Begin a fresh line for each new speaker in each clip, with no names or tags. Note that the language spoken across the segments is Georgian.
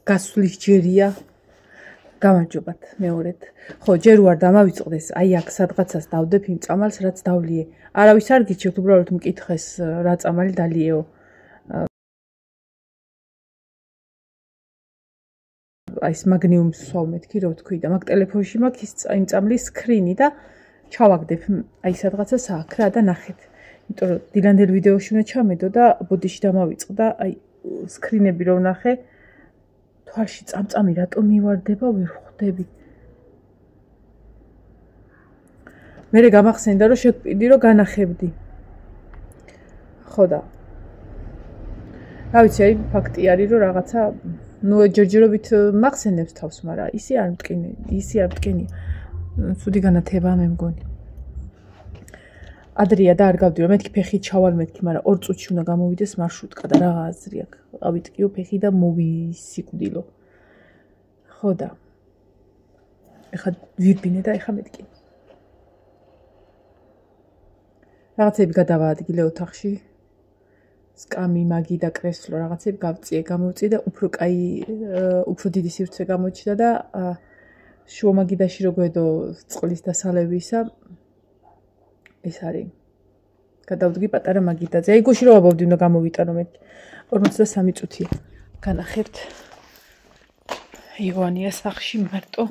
გასვლის ჯერია. გამარჯობათ მეორედ. ხო, ჯერ ვარ დამავიწყდეს, აი აქ სადღაცას დავდებ იმ წამალს, რაც დავლიე. არავის არ გიჩვენთ, უბრალოდ მკითხეს რა წამალი დალიეო. აი ეს მაგნიუმს ვსვავ მეთქი, რო ვთქვი და მაგ ტელეფონში მაქვს ის იმ წამლის სკრინი და ჩავაგდებ აი სადღაცა აქ რა და ნახეთ. იმიტომ რომ დილანდელ ვიდეოში უნდა ჩამედო და ბოდიში დამავიწყდა, აი სკრინები რო ვნახე, თვალში წამწამი რატომ მივარდება, ვერ ხვდები. მერე გამახსენდა რომ შეგვიდი რომ განახებდი. ხო და რა ვიცი, აი ფაქტი არის რომ რაღაცა ნუ ჯერჯერობით მახსენებს თავს, მაგრამ ისი არ მტკინია. ცუდი განათება მე მგონი. ადრეა და არ გავდირო, მეთქი ფეხი ჩავალ მეთქი, მაგრამ 2 წუთში უნდა გამოვიდეს მარშრუტკა და რა აზრი აქვს. ავიტკიო ფეხი და მოვისიკვდილო. ხო და ეხლა ვირბინე და ეხლა მეთქი. რაღაცები გადავაადგილე ოთახში. სკამი, მაგი და კრესლო რაღაცები გამოვწიე და უფრო დიდი სივრცე გამოჩნდა და შუა მაგიდაში რო გვედო წყლის დასალებისა ეს არის. გადავდგი პატარა მაგიდაზე. აი გუში რო ვაბობდი უნდა გამოვიტანო მე 43 წუთია. განახებთ. ივანია სახში მარტო.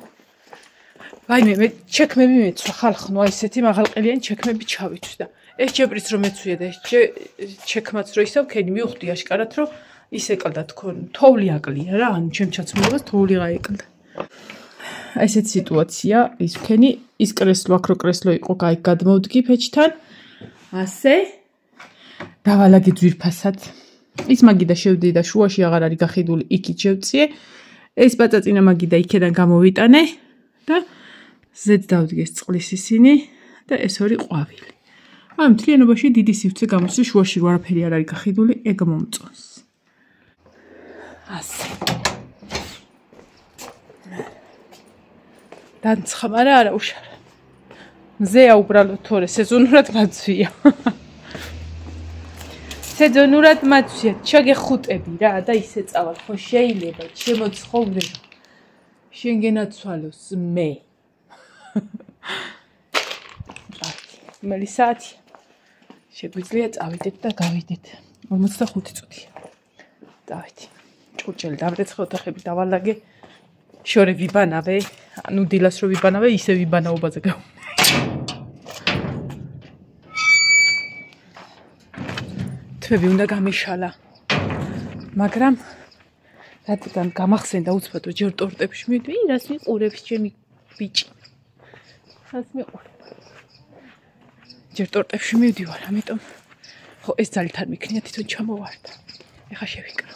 ვაიმე მე ჩექმები მეცვა ხალხნო, აი ესეთი მაღალყელიანი ჩექმები ჩავიცვი და ეს ჯეპრის რომ მეცვია და ეს ჩექმაც რო ისევ ქენი მივხვდი აშკარად რომ ის ეკლდა თქონ. თოვლი აკლია რა, ანუ ჩემ ჩაცმულობას თოვლი გაეკლდა. აი ესეთი სიტუაცია, ის ქენი, ის კრესლო, აქ რო კრესლო იყო, აი გადმოვდგი ფეჩთან. ასე დავალაგე ძვირფასად. ის მაგიდა შევდი და შუაში აღარ არის გახიდული, იქით შევწიე. ეს პაწაწინა მაგიდა იქიდან გამოვიტანე და ზედ დავდგეს წყლის ისინი და ეს ორი ყვავილი. აი მთლიანობაში დიდი სივრცე გამოსცე, შუაში რო არაფერი არ არის გახიდული, ეგ მომწონს. ასე. განცხმარა არა უშარა. მზეა უბრალოდ თორე სეზონურად მაცვია. სეზონურად მაცვია, ჩაგეხუტები რა და ისე წავალ, ხო შეიძლება შემოცხოვრე. შენ გენაცვალოს მე. მელი საათი. შეგვიძლია წავიდეთ და გავიდეთ. 45 წუთია. დავით. ჭურჭელი დავრეცხე ოთახები დავალაგე. შორე ვიბანავე, ანუ დილას რო ვიბანავე, ისე ვიბანაობაზე გავ. თვები უნდა გამიშალა. მაგრამ რადგან გამახსენდა უცბად რომ ჯერ ტორტებში მივიდი, რას მიყურებს ჩემი ბიჭი. რას მიყურებ? ჯერ ტორტებში მივდივარ, ამიტომ ხო ეს ძალით არ მიქნია თვითონ ჩამოვარდა. ეხა შევიკრა.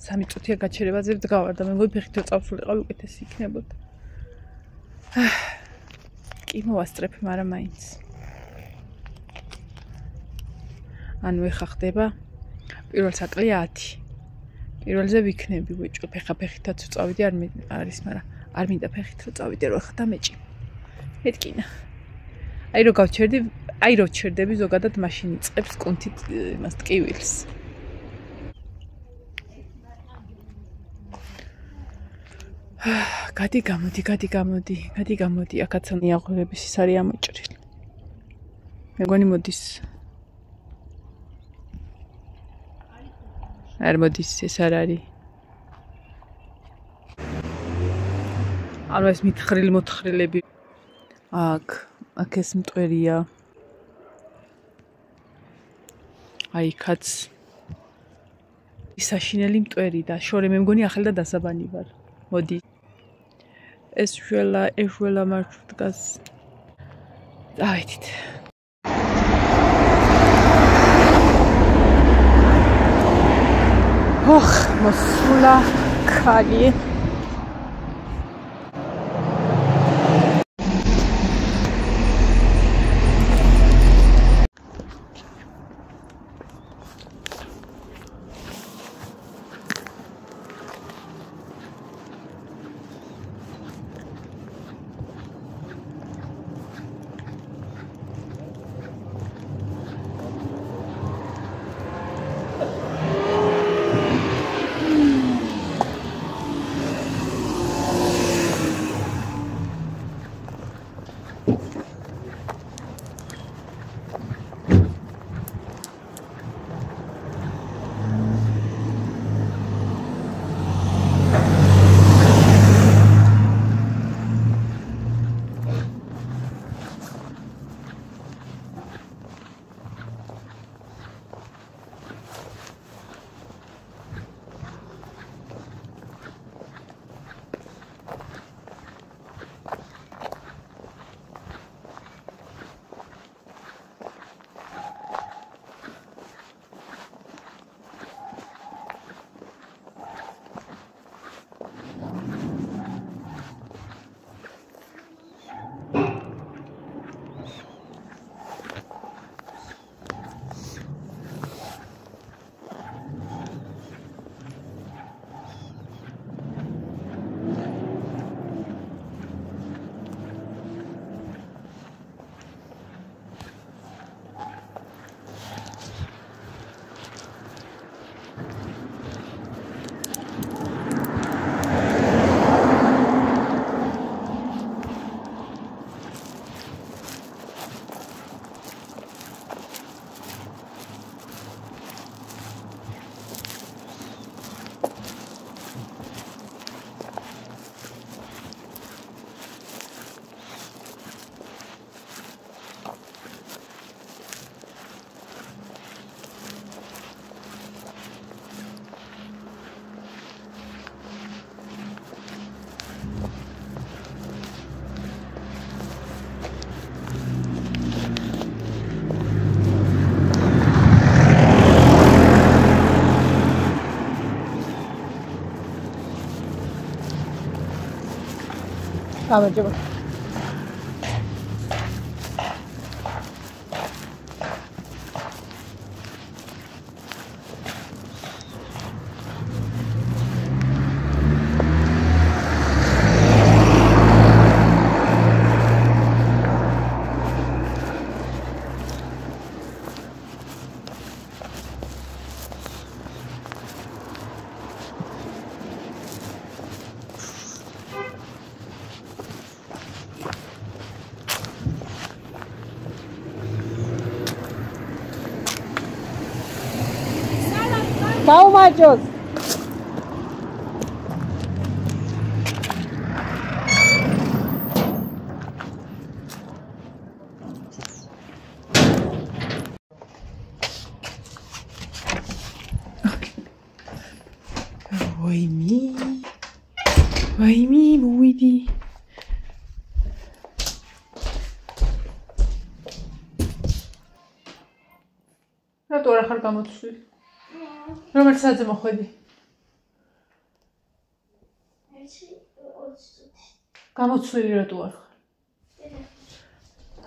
სამი წუთია გაჩერებაზე ვდგავარ და მე მგონი ფეხით რო წავსულიყავი უკეთესი იქნებოდა. კი მოვასწრებ, მაგრამ მაინც. ანუ ეხა ხდება პირველ საკლია 10. პირველზე ვიქნები ბიჭო, ფეხითაც რო წავიდე არ არის, მაგრამ არ მინდა ფეხით რო წავიდე, რომ ეხა დამეჭი. მეთკინა. აი რო გავჩერდი, აი რო ჩერდები ზოგადად მაშინ იწყებს კუნთით იმას ტკივილს. გადი გამოდი, აქაც ნიაღურების ის არის ამოჭრილი. მეგონი მოდის. არ მოდის, ეს არ არის. ანუ ეს მოთხრილები. აქ ეს მტვერია. აი იქაც ის საშინელი მტვერი და შორე მე მგონი ახლა დასაბანი ვარ. მოდი. ეს შველა მარშრუტკას დავიდით. ოხ, მოსულა ქალი. გამარჯობა. გაუმარჯოს. ვაიმი, მოვიდი. რატო არ ხარ გამოცვლილი? რომელ საათზე მოხვედი? გამოცვლილი რატო არ ხარ?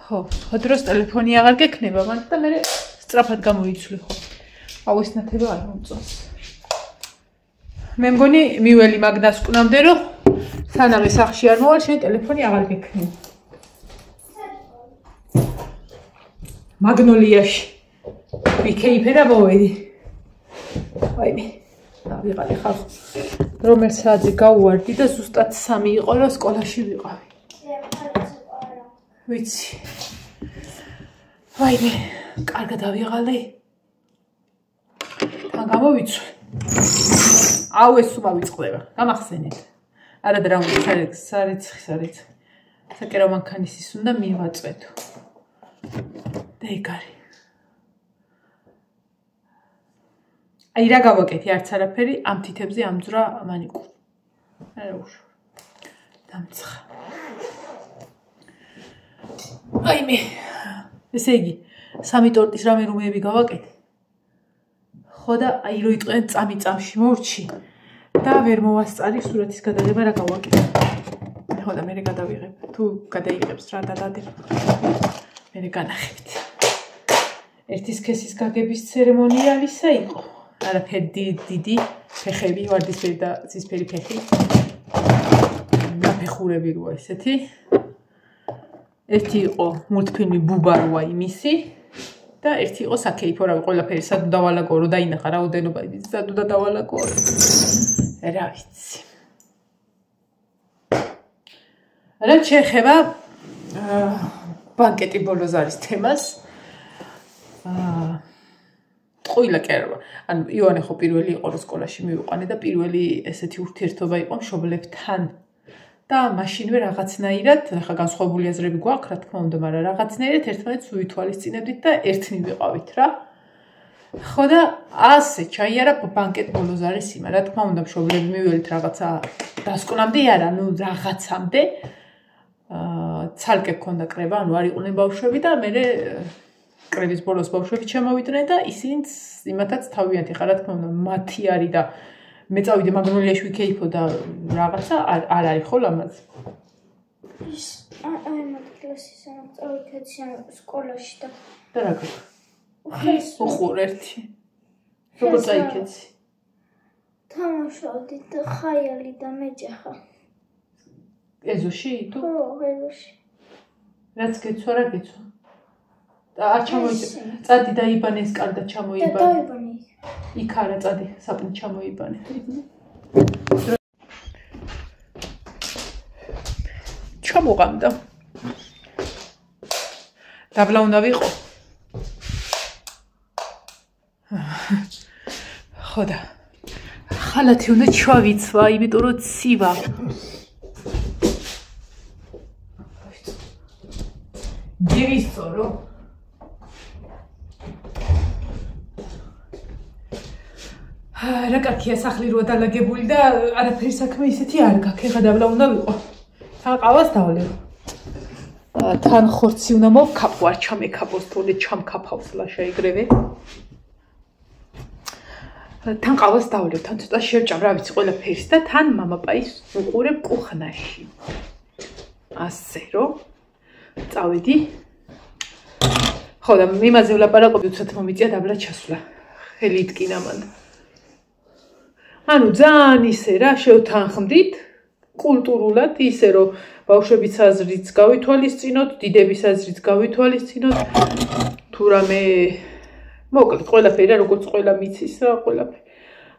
ხო, სხვა დროს ტელეფონი აღარ გექნება, მაგრამ და მე სწრაფად გამოიცვლი ხო. აუ ეს ნათება არ მომწონს. მე მგონი მიველი მაგნას კვნამდე რომ სანამ ეს სახში არ მოვალ, შენ ტელეფონი აღარ გექნება. მაგნოლიაში ვიქეიფე და მოვედი. ვაიმე, დავიღალე ხალხ. რომელ საათზე გავუვარდი და ზუსტად 3 იყო, რომ სკოლაში ვიყავი. ვიცი. ვაიმე, კარგად დავიღალე. თან გამოვიცვი. აუ ეს სულ ავიწყდება. გამახსენეთ. არა და რა უნდა სარეცხი. საკერო მანქანის უნდა მივაწვეთო. და ეგ არის. აი რა გავაკეთე არც არაფერი ამ თითებზე ამძვრა მანიკურ. არა უშო. დამცხა. აი მე ესე იგი 3 ტორტის რამე რომეები გავაკეთე. ხო და აი რო იტყვენ წამი-წამში მორჩი და ვერ მოვასწარი სურათის გადაღება რა გავაკეთე. ხო და მე გადავიღებ. თუ გადაიღებს რა დადადებ. მე განახებთ. ერთი სქესის გაგების ცერემონიალისა იყო. არაფერი დიდი ფეხები, ვარდისფერი და ცისფერი ფეხი. გაფეხურები როა ესეთი. ერთი იყო მულტფილმი ბუბა როა იმისი და ერთი იყო საკეიფო რავი ყველაფერი სადუ დავალაგო რომ დაინახა რაოდენობა იმის სადუ და დავალაგო. რა ვიცი. რა შეეხება ბანკეტი ბოლოს არის თემას. ყოილა კერვა. ანუ ივანე ხო პირველი იყო რომ სკოლაში მივიყვანე და პირველი ესეთი ურთიერთობა იყო მშობლებთან. და მაშინვე რაღაცნაირად, ახლა განსხვავებული აზრები გვაქვს, რა თქმა უნდა, მაგრამ რაღაცნაირად ერთმანეთს უითვალისწინებდით და ერთნი ვიყავით რა. ხო და ასე ჩაიარა ბანკეტ ბოლოს არის იმა, რა თქმა უნდა, მშობლები მივიველით რაღაცა დასკვნამდე არა, ну რაღაცამდე. ცალკე ქონდა კრება, ანუ არ იყვნენ ბავშვები და მე კრების ბოლოს ბავშვები ჩამოვიდნენ და ისინიც იმათაც თავიანთი ხარ, რა თქმა უნდა, მათი არის და მე წავიდე მაგნოლიაში ვიქეიფო და რაღაცა არ არის ხო ლამაზ.
აი მათ კლასის წავიდე სკოლაში და
რა გაქვს? უხურ ერთი. როგორ წაიქეცი?
თამაშობდით და ხაიალი და მეჯახა.
ეზოში თუ?
ხო, ეზოში.
რაც გეცვა რა გეცვა? არ ჩამოიწე. წადი დაიბანე ეს კარდა ჩამოიბანე.
დაიბანე.
იქ არა წადი საპნი ჩამოიბანე. ჩამოყამდა. დაბლა უნდა ვიყო. ხო და ხალათი უნდა ჩავიცვა, იმიტომ რომ ცივა. ჯივისწორო. რა კარგია სახლი როა დალაგებული და არაფერი საქმე ისეთი არ გაქვს. ეხლა დაბლა უნდა ვიყო. თან ყავას დავლევ. თან ხორცი უნდა მოვქაფო, არ ჩამეკაფოს, თორე ჩამკაფავს ლაშა ეგრევე. თან ყავას დავლევ, თან ცოტა შევჭამ, რა ვიცი, ყველაფერს და თან მამაპაის უყურებ კუხნაში. ასე რომ წავედი. ხო და იმაზე ვლაპარაკობდი, უცბად მომიწია დაბლა ჩასვლა. ხელი იტკინა მან. ანუ ძალიან ისე რა შევთანხმდით კულტურულად ისე რომ ბავშვების აზრიც გავითვალისწინოთ, დიდების აზრიც გავითვალისწინოთ. თუ რამე მოკლედ ყველაფერი როგორც ყველა მიცის რა ყველაფერი.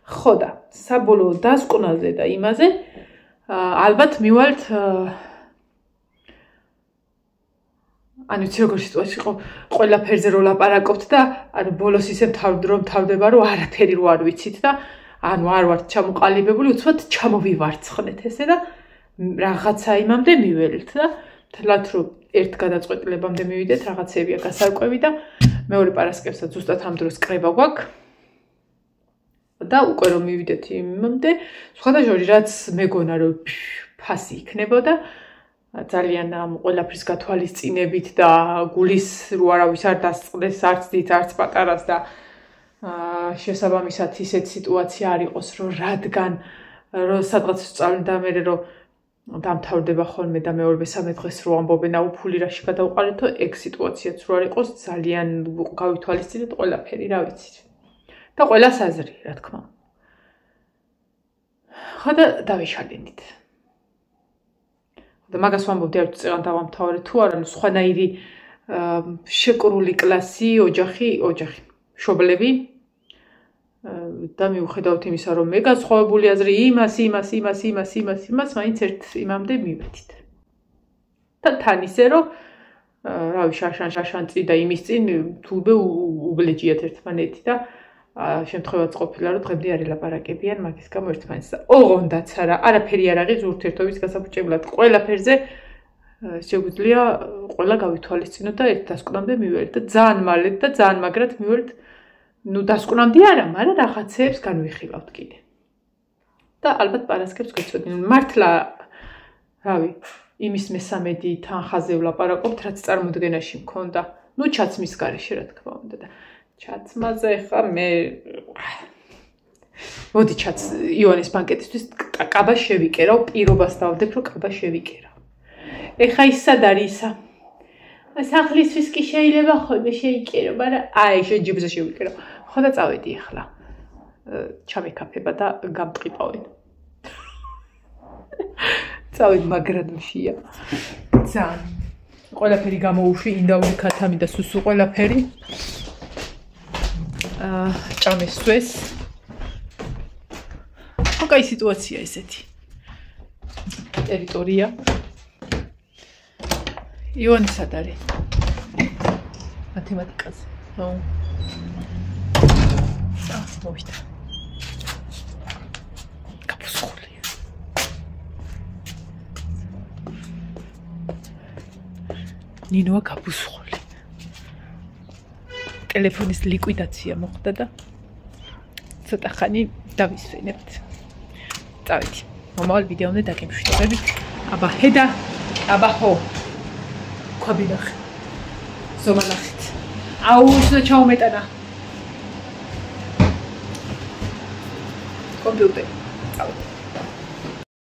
ხო და საბოლოო დასკვნაზე და იმაზე ალბათ მივალთ ანუ იცი როგორ სიტუაცია იყო ყველაფერზე რო ლაპარაკობთ და ანუ ბოლოს ისე თავდება რომ არაფერი რო არ ვიცით და ანუ არ ვართ ჩამოყალიბებული უცბად ჩამოვივარცხნეთ ესე და რაღაცა იმამდე მიველთ და თლათ რომ ერთ გადაწყვეტილებამდე მივიდეთ რაღაცებია გასარკვევი და მეორე პარასკევსაც ზუსტად ამ დროს კრება გვაქვს და უკვე რომ მივიდეთ იმამდე სხვადასხვა რაც მეგონა რომ ფასი იქნებოდა ძალიან ამ ყველაფრის გათვალისწინებით და გულის რო არავის არ დასწყდეს არც დიდ არც პატარას და შესაბამისად ისეთ სიტუაცია არ იყოს რომ რადგან რომ სადღაც სწავლდა მე რომ დამთავრდება ხოლმე და მეორე მესამე დღეს რო ამბობენ აუფული რაში გადავყარეთო ეგ სიტუაციაც რო არ იყოს ძალიან გავითვალისწინეთ ყველაფერი რა ვიცით და ყველას აზრი რა თქმა ხო და დავიშალენით და მაგას ვამბობდი არ წეღან დავამთავრე თუ არა სხვანაირი შეკრული კლასი ოჯახი მშობლები და მიუხედავთ იმისა რომ მე განსხვავებული აზრი იმას მაინც ერთ იმამდე მივედით და თან ისე რომ რავი შაშანწი და იმის წინ თულბე უბლეჯიათ ერთმანეთი და შემთხვევაც ყოფილა რომ დღემდე არ ელაპარაკებიან მაგის გამო ერთმანეთს და ოღონდაც არაფერი არ აღის ურთიერთობის გასაფუჭებლად ყველაფერზე შეგვიძლია ყველა გავითვალისწინოთ და ერთ დასკვნამდე მივერთ და ძალიან მალე და ძალიან მაგრად მივერთ ნუ დასკვნამდე არა, მაგრამ რაღაცებს განვიხილავთ კიდე. და ალბათ პარასკევს გვეცოდი. მართლა, რავი, იმის მესამედი თანხაზე ვლაპარაკობთ, რაც წარმოდგენაში მქონდა. ნუ ჩაცმის გარეშე რა თქმა უნდა და ჩაცმაზე ხა მე მოდი იონეს ბანკეტისთვის კაბა შევიკერავ, პირობას დავდებ, რომ კაბა შევიკერავ. ეხა ის სად არის ისა? სახლისთვის კი შეიძლება ხოლმე შეიკერო, მაგრამ აი შეჯიბზე შევიკერო. ხო და წავედი ახლა. ჩამეკაფება და გამტყიპავენ. წავედი მაგრად მშია. ძალიან. ყველაფერი გამოუშვი, ინდაური ქათამი და სუსუ ყველაფერი. ჭამესვეს. ოკაი სიტუაცია ესეთი. ტერიტორია. იონი სად არის? მათემატიკაზე. მოვიდა. გაფუსხული. ნინოა გაფუსხული. ტელეფონის ლიკვიდაცია მოხდა და ცოტა ხანი დავისვენებთ. წავედი. მომავალ ვიდეომდე დაგემშვიდობებით. აბა ჰედა, აბა ჰო. ქვაბინახე. ზომალახით. აუ, ისე ჩაუმეტანა. კომპიუტერი. წავედი.